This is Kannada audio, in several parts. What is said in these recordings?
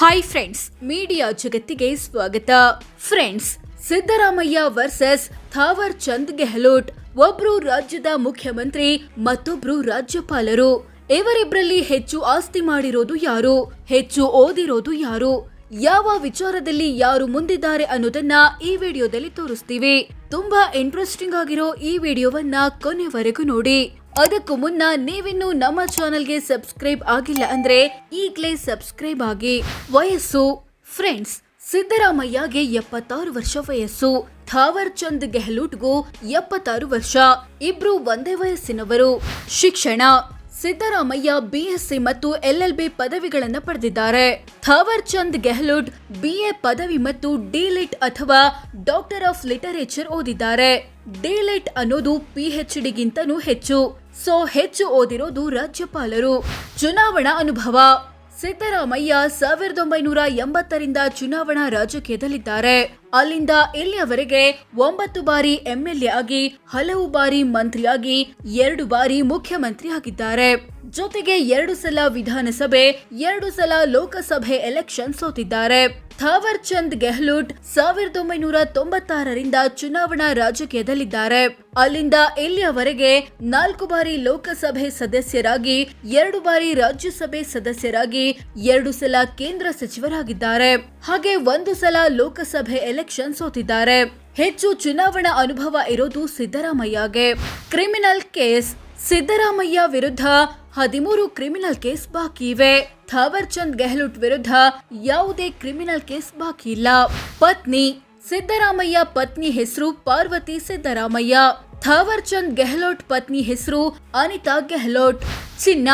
ಹಾಯ್ ಫ್ರೆಂಡ್ಸ್, ಮೀಡಿಯಾ ಜಗತ್ತಿಗೆ ಸ್ವಾಗತ. Friends, Siddaramaiah versus Thawar Chand Gehlot. ಒಬ್ರು ರಾಜ್ಯದ ಮುಖ್ಯಮಂತ್ರಿ, ಮತ್ತೊಬ್ರು ರಾಜ್ಯಪಾಲರು. ಇವರಿಬ್ಬರಲ್ಲಿ ಹೆಚ್ಚು ಆಸ್ತಿ ಮಾಡಿರೋದು ಯಾರು? ಹೆಚ್ಚು ಓದಿರೋದು ಯಾರು? ಯಾವ ವಿಚಾರದಲ್ಲಿ ಯಾರು ಮುಂದಿದ್ದಾರೆ ಅನ್ನೋದನ್ನ ಈ ವಿಡಿಯೋದಲ್ಲಿ ತೋರಿಸ್ತೀವಿ. ತುಂಬಾ ಇಂಟ್ರೆಸ್ಟಿಂಗ್ ಆಗಿರೋ ಈ ವಿಡಿಯೋವನ್ನ ಕೊನೆವರೆಗೂ ನೋಡಿ. ಅದಕ್ಕೂ ಮುನ್ನ ನೀವಿನ್ನು ನಮ್ಮ ಚಾನೆಲ್ಗೆ ಸಬ್ಸ್ಕ್ರೈಬ್ ಆಗಿಲ್ಲ ಅಂದ್ರೆ ಈಗಲೇ ಸಬ್ಸ್ಕ್ರೈಬ್ ಆಗಿ. ವಯಸ್ಸು ಫ್ರೆಂಡ್ಸ್, ಸಿದ್ದರಾಮಯ್ಯಗೆ 76 ವರ್ಷ ವಯಸ್ಸು. ಥಾವರ್ ಚಂದ್ ಗೆಹ್ಲೋಟ್ಗೂ 76 ವರ್ಷ. ಇಬ್ರು ಒಂದೇ ವಯಸ್ಸಿನವರು. ಶಿಕ್ಷಣ: ಸಿದ್ದರಾಮಯ್ಯ BSc ಮತ್ತು LLB ಪದವಿಗಳನ್ನು ಪಡೆದಿದ್ದಾರೆ. ಥಾವರ್ ಚಂದ್ ಗೆಹ್ಲೋಟ್ BA ಪದವಿ ಮತ್ತು D.Litt ಅಥವಾ ಡಾಕ್ಟರ್ ಆಫ್ ಲಿಟರೇಚರ್ ಓದಿದ್ದಾರೆ. D.Litt ಅನ್ನೋದು PhD ಗಿಂತನೂ ಹೆಚ್ಚು. ಹೆಚ್ಚು ಓದಿರೋದು ರಾಜ್ಯಪಾಲರು. ಚುನಾವಣಾ ಅನುಭವ: ಸಿದ್ದರಾಮಯ್ಯ 1980ರಿಂದ ಚುನಾವಣಾ ರಾಜಕೀಯದಲ್ಲಿದ್ದಾರೆ. ಅಲ್ಲಿಂದ ಇಲ್ಲಿಯವರೆಗೆ 9 ಬಾರಿ MLA ಆಗಿ, ಹಲವು ಬಾರಿ ಮಂತ್ರಿಯಾಗಿ, 2 ಬಾರಿ ಮುಖ್ಯಮಂತ್ರಿ ಆಗಿದ್ದಾರೆ. ಜೊತೆಗೆ 2 ಸಲ ವಿಧಾನಸಭೆ, 2 ಸಲ ಲೋಕಸಭೆ ಎಲೆಕ್ಷನ್ ಸೋತಿದ್ದಾರೆ. ಥಾವರ್ ಚಂದ್ ಗೆಹ್ಲೋಟ್ 1996ರಿಂದ ಚುನಾವಣಾ ರಾಜಕೀಯದಲ್ಲಿದ್ದಾರೆ. ಅಲ್ಲಿಂದ ಇಲ್ಲಿಯವರೆಗೆ 4 ಬಾರಿ ಲೋಕಸಭೆ ಸದಸ್ಯರಾಗಿ, 2 ಬಾರಿ ರಾಜ್ಯಸಭೆ ಸದಸ್ಯರಾಗಿ, 2 ಸಲ ಕೇಂದ್ರ ಸಚಿವರಾಗಿದ್ದಾರೆ. ಹಾಗೆ 1 ಸಲ ಲೋಕಸಭೆ ಎಲೆಕ್ಷನ್ ಸೋತಿದ್ದಾರೆ. ಹೆಚ್ಚು ಚುನಾವಣಾ ಅನುಭವ ಇರೋದು ಸಿದ್ದರಾಮಯ್ಯಗೆ. ಕ್ರಿಮಿನಲ್ ಕೇಸ್: ಸಿದ್ದರಾಮಯ್ಯ ವಿರುದ್ಧ 13 ಕ್ರಿಮಿನಲ್ ಕೇಸ್ ಬಾಕಿ ಇವೆ. ಥಾವರ್ ಚಂದ್ ಗೆಹ್ಲೋಟ್ ವಿರುದ್ಧ ಯಾವುದೇ ಕ್ರಿಮಿನಲ್ ಕೇಸ್ ಬಾಕಿ ಇಲ್ಲ. ಪತ್ನಿ: ಸಿದ್ದರಾಮಯ್ಯ ಪತ್ನಿ ಹೆಸರು ಪಾರ್ವತಿ ಸಿದ್ದರಾಮಯ್ಯ. ಥಾವರ್ ಚಂದ್ ಗೆಹ್ಲೋಟ್ ಪತ್ನಿ ಹೆಸರು ಅನಿತಾ ಗೆಹ್ಲೋಟ್. ಚಿನ್ನ: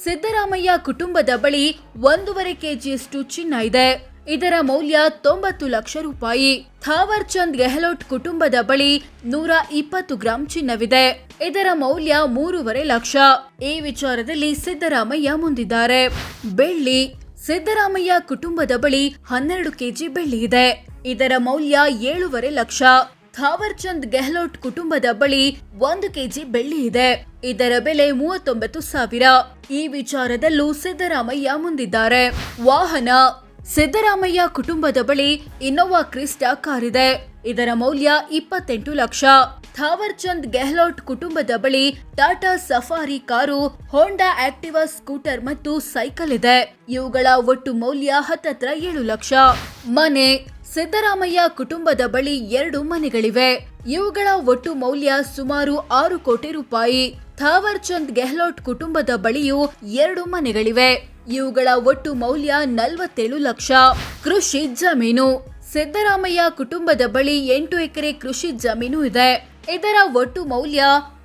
ಸಿದ್ದರಾಮಯ್ಯ ಕುಟುಂಬದ ಬಳಿ 1.5 kgಯಷ್ಟು ಚಿನ್ನ ಇದೆ. ಇದರ ಮೌಲ್ಯ 90 ಲಕ್ಷ ರೂಪಾಯಿ. ಥಾವರ್ ಚಂದ್ ಗೆಹ್ಲೋಟ್ ಕುಟುಂಬದ ಬಳಿ 120 ಗ್ರಾಂ ಚಿನ್ನವಿದೆ. ಇದರ ಮೌಲ್ಯ 3.5 ಲಕ್ಷ. ಈ ವಿಚಾರದಲ್ಲಿ ಸಿದ್ದರಾಮಯ್ಯ ಮುಂದಿದ್ದಾರೆ. ಬೆಳ್ಳಿ: ಸಿದ್ದರಾಮಯ್ಯ ಕುಟುಂಬದ ಬಳಿ 12 kg ಬೆಳ್ಳಿ ಇದೆ. ಇದರ ಮೌಲ್ಯ 7.5 ಲಕ್ಷ. ಥಾವರ್ ಚಂದ್ ಗೆಹ್ಲೋಟ್ ಕುಟುಂಬದ ಬಳಿ 1 kg ಬೆಳ್ಳಿ ಇದೆ. ಇದರ ಬೆಲೆ 39,000. ಈ ವಿಚಾರದಲ್ಲೂ ಸಿದ್ದರಾಮಯ್ಯ ಮುಂದಿದ್ದಾರೆ. ವಾಹನ: ಸಿದ್ದರಾಮಯ್ಯ ಕುಟುಂಬದ ಬಳಿ ಇನ್ನೋವಾ ಕ್ರಿಸ್ಟಾ ಕಾರ್ ಇದೆ. ಇದರ ಮೌಲ್ಯ 28 ಲಕ್ಷ. ಥಾವರ್ ಚಂದ್ ಗೆಹ್ಲೋಟ್ ಕುಟುಂಬದ ಬಳಿ ಟಾಟಾ ಸಫಾರಿ ಕಾರು, ಹೋಂಡಾ ಆಕ್ಟಿವಾ ಸ್ಕೂಟರ್ ಮತ್ತು ಸೈಕಲ್ ಇದೆ. ಇವುಗಳ ಒಟ್ಟು ಮೌಲ್ಯ ಹತ್ತತ್ರ 7 ಲಕ್ಷ. ಮನೆ: ಸಿದ್ದರಾಮಯ್ಯ ಕುಟುಂಬದ ಬಳಿ 2 ಮನೆಗಳಿವೆ. ಇವುಗಳ ಒಟ್ಟು ಮೌಲ್ಯ ಸುಮಾರು 6 ಕೋಟಿ ರೂಪಾಯಿ. ಥಾವರ್ ಚಂದ್ ಗೆಹ್ಲೋಟ್ ಕುಟುಂಬದ ಬಳಿಯೂ 2 ಮನೆಗಳಿವೆ. ಇವುಗಳ ಒಟ್ಟು ಮೌಲ್ಯ 47 ಲಕ್ಷ. ಕೃಷಿ ಜಮೀನು: ಸಿದ್ದರಾಮಯ್ಯ ಕುಟುಂಬದ ಬಳಿ 8 ಎಕರೆ ಕೃಷಿ ಜಮೀನು ಇದೆ. ಇದರ ಒಟ್ಟು ಮೌಲ್ಯ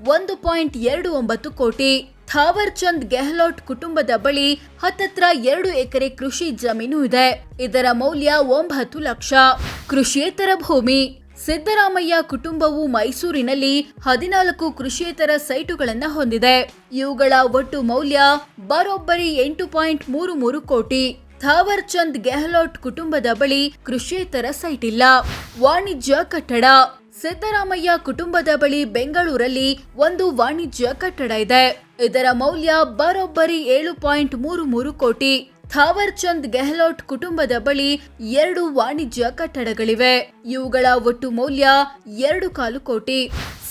1.29 ಕೋಟಿ. ಥಾವರ್ ಚಂದ್ ಗೆಹ್ಲೋಟ್ ಕುಟುಂಬದ ಬಳಿ ಹತ್ತತ್ರ 2 ಎಕರೆ ಕೃಷಿ ಜಮೀನು ಇದೆ. ಇದರ ಮೌಲ್ಯ 9 ಲಕ್ಷ. ಕೃಷಿಯೇತರ ಭೂಮಿ: ಸಿದ್ದರಾಮಯ್ಯ ಕುಟುಂಬವು ಮೈಸೂರಿನಲ್ಲಿ 14 ಕೃಷಿಯೇತರ ಸೈಟುಗಳನ್ನು ಹೊಂದಿದೆ. ಇವುಗಳ ಒಟ್ಟು ಮೌಲ್ಯ ಬರೋಬ್ಬರಿ 8.33 ಕೋಟಿ. ಥಾವರ್ ಚಂದ್ ಗೆಹ್ಲೋಟ್ ಕುಟುಂಬದ ಬಳಿ ಕೃಷಿಯೇತರ ಸೈಟ್ ಇಲ್ಲ. ವಾಣಿಜ್ಯ ಕಟ್ಟಡ: ಸಿದ್ದರಾಮಯ್ಯ ಕುಟುಂಬದ ಬಳಿ ಬೆಂಗಳೂರಲ್ಲಿ ಒಂದು ವಾಣಿಜ್ಯ ಕಟ್ಟಡ ಇದೆ. ಇದರ ಮೌಲ್ಯ ಬರೋಬ್ಬರಿ 7.33 ಕೋಟಿ. ಥಾವರ್ ಚಂದ್ ಗೆಹ್ಲೋಟ್ ಕುಟುಂಬದ ಬಳಿ 2 ವಾಣಿಜ್ಯ ಕಟ್ಟಡಗಳಿವೆ. ಇವುಗಳ ಒಟ್ಟು ಮೌಲ್ಯ 2.25 ಕೋಟಿ.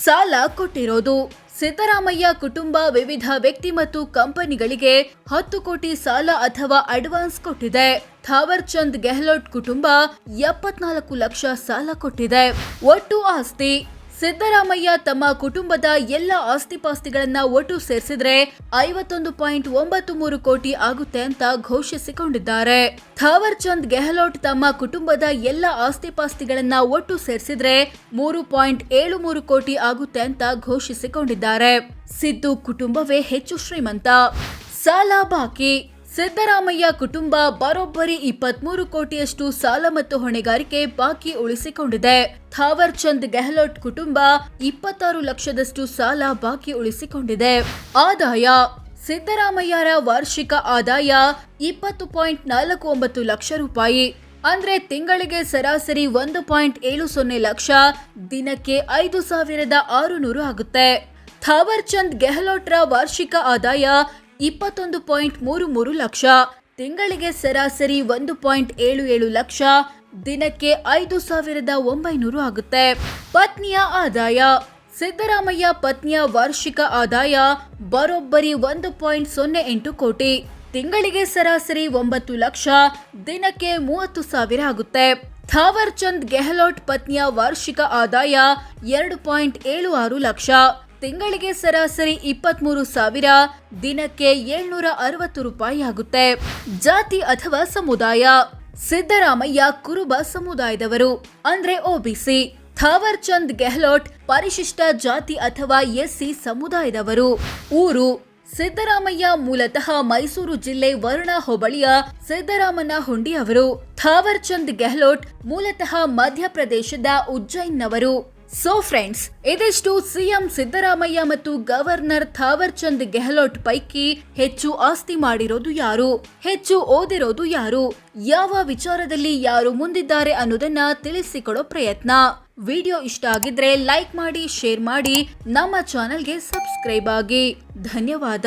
ಸಾಲ ಕೊಟ್ಟಿರೋದು: ಸಿದ್ದರಾಮಯ್ಯ ಕುಟುಂಬ ವಿವಿಧ ವ್ಯಕ್ತಿ ಮತ್ತು ಕಂಪನಿಗಳಿಗೆ 10 ಕೋಟಿ ಸಾಲ ಅಥವಾ ಅಡ್ವಾನ್ಸ್ ಕೊಟ್ಟಿದೆ. ಥಾವರ್ ಚಂದ್ ಗೆಹ್ಲೋಟ್ ಕುಟುಂಬ 74 ಲಕ್ಷ ಸಾಲ ಕೊಟ್ಟಿದೆ. ಒಟ್ಟು ಆಸ್ತಿ: ಸಿದ್ದರಾಮಯ್ಯ ತಮ್ಮ ಕುಟುಂಬದ ಎಲ್ಲ ಆಸ್ತಿಪಾಸ್ತಿಗಳನ್ನ ಒಟ್ಟು ಸೇರಿಸಿದ್ರೆ 51.93 ಕೋಟಿ ಆಗುತ್ತೆ ಅಂತ ಘೋಷಿಸಿಕೊಂಡಿದ್ದಾರೆ. ಥಾವರ್ ಚಂದ್ ಗೆಹ್ಲೋಟ್ ತಮ್ಮ ಕುಟುಂಬದ ಎಲ್ಲ ಆಸ್ತಿಪಾಸ್ತಿಗಳನ್ನ ಒಟ್ಟು ಸೇರಿಸಿದ್ರೆ 3.73 ಕೋಟಿ ಆಗುತ್ತೆ ಅಂತ ಘೋಷಿಸಿಕೊಂಡಿದ್ದಾರೆ. ಸಿದ್ದು ಕುಟುಂಬವೇ ಹೆಚ್ಚು ಶ್ರೀಮಂತ. ಸಾಲ ಬಾಕಿ: ಸಿದ್ದರಾಮಯ್ಯ ಕುಟುಂಬ ಬರೋಬ್ಬರಿ 23 ಕೋಟಿಯಷ್ಟು ಸಾಲ ಮತ್ತು ಹೊಣೆಗಾರಿಕೆ ಬಾಕಿ ಉಳಿಸಿಕೊಂಡಿದೆ. ಥಾವರ್ ಚಂದ್ ಗೆಹ್ಲೋಟ್ ಕುಟುಂಬ 26 ಲಕ್ಷದಷ್ಟು ಸಾಲ ಬಾಕಿ ಉಳಿಸಿಕೊಂಡಿದೆ. ಆದಾಯ: ಸಿದ್ದರಾಮಯ್ಯರ ವಾರ್ಷಿಕ ಆದಾಯ 20.49 ಲಕ್ಷ ರೂಪಾಯಿ. ಅಂದ್ರೆ ತಿಂಗಳಿಗೆ ಸರಾಸರಿ 1.70 ಲಕ್ಷ, ದಿನಕ್ಕೆ 5,600 ಆಗುತ್ತೆ. ಥಾವರ್ ಚಂದ್ ಗೆಹ್ಲೋಟ್ರ ವಾರ್ಷಿಕ ಆದಾಯ 21.33 ಲಕ್ಷ, ತಿಂಗಳಿಗೆ ಸರಾಸರಿ 1.77 ಲಕ್ಷ, ದಿನಕ್ಕೆ 5,900 ಆಗುತ್ತೆ. ಪತ್ನಿಯ ಆದಾಯ. ಸಿದ್ದರಾಮಯ್ಯ ಪತ್ನಿಯ ವಾರ್ಷಿಕ ಆದಾಯ ಬರೋಬ್ಬರಿ 1.08 ಕೋಟಿ, ತಿಂಗಳಿಗೆ ಸರಾಸರಿ 9 ಲಕ್ಷ, ದಿನಕ್ಕೆ 30,000 ಆಗುತ್ತೆ. ಥಾವರ್ ಚಂದ್ ಗೆಹ್ಲೋಟ್ ಪತ್ನಿಯ ವಾರ್ಷಿಕ ಆದಾಯ 2.76 ಲಕ್ಷ, ತಿಂಗಳಿಗೆ ಸರಾಸರಿ 23,000, ದಿನಕ್ಕೆ 760 ರೂಪಾಯಿ ಆಗುತ್ತೆ. ಜಾತಿ ಅಥವಾ ಸಮುದಾಯ. ಸಿದ್ದರಾಮಯ್ಯ ಕುರುಬ ಸಮುದಾಯದವರು ಅಂದ್ರೆ ಒಬಿಸಿ. ಥಾವರ್ ಚಂದ್ ಗೆಹ್ಲೋಟ್ ಪರಿಶಿಷ್ಟ ಜಾತಿ ಅಥವಾ ಎಸ್ಸಿ ಸಮುದಾಯದವರು. ಊರು. ಸಿದ್ದರಾಮಯ್ಯ ಮೂಲತಃ ಮೈಸೂರು ಜಿಲ್ಲೆ ವರುಣ ಹೋಬಳಿಯ ಸಿದ್ದರಾಮನಹುಂಡಿ ಅವರು. ಥಾವರ್ ಚಂದ್ ಗೆಹ್ಲೋಟ್ ಮೂಲತಃ ಮಧ್ಯಪ್ರದೇಶದ ಉಜ್ಜೈನ್ನವರು. ಸೊ ಫ್ರೆಂಡ್ಸ್, ಇದಿಷ್ಟು ಸಿಎಂ ಸಿದ್ದರಾಮಯ್ಯ ಮತ್ತು ಗವರ್ನರ್ ಥಾವರ್ ಚಂದ್ ಗೆಹ್ಲೋಟ್ ಪೈಕಿ ಹೆಚ್ಚು ಆಸ್ತಿ ಮಾಡಿರೋದು ಯಾರು, ಹೆಚ್ಚು ಓದಿರೋದು ಯಾರು, ಯಾವ ವಿಚಾರದಲ್ಲಿ ಯಾರು ಮುಂದಿದ್ದಾರೆ ಅನ್ನೋದನ್ನ ತಿಳಿಸಿಕೊಡೋ ಪ್ರಯತ್ನ. ವಿಡಿಯೋ ಇಷ್ಟ ಆಗಿದ್ರೆ ಲೈಕ್ ಮಾಡಿ, ಶೇರ್ ಮಾಡಿ, ನಮ್ಮ ಚಾನೆಲ್ಗೆ ಸಬ್ಸ್ಕ್ರೈಬ್ ಆಗಿ. ಧನ್ಯವಾದ.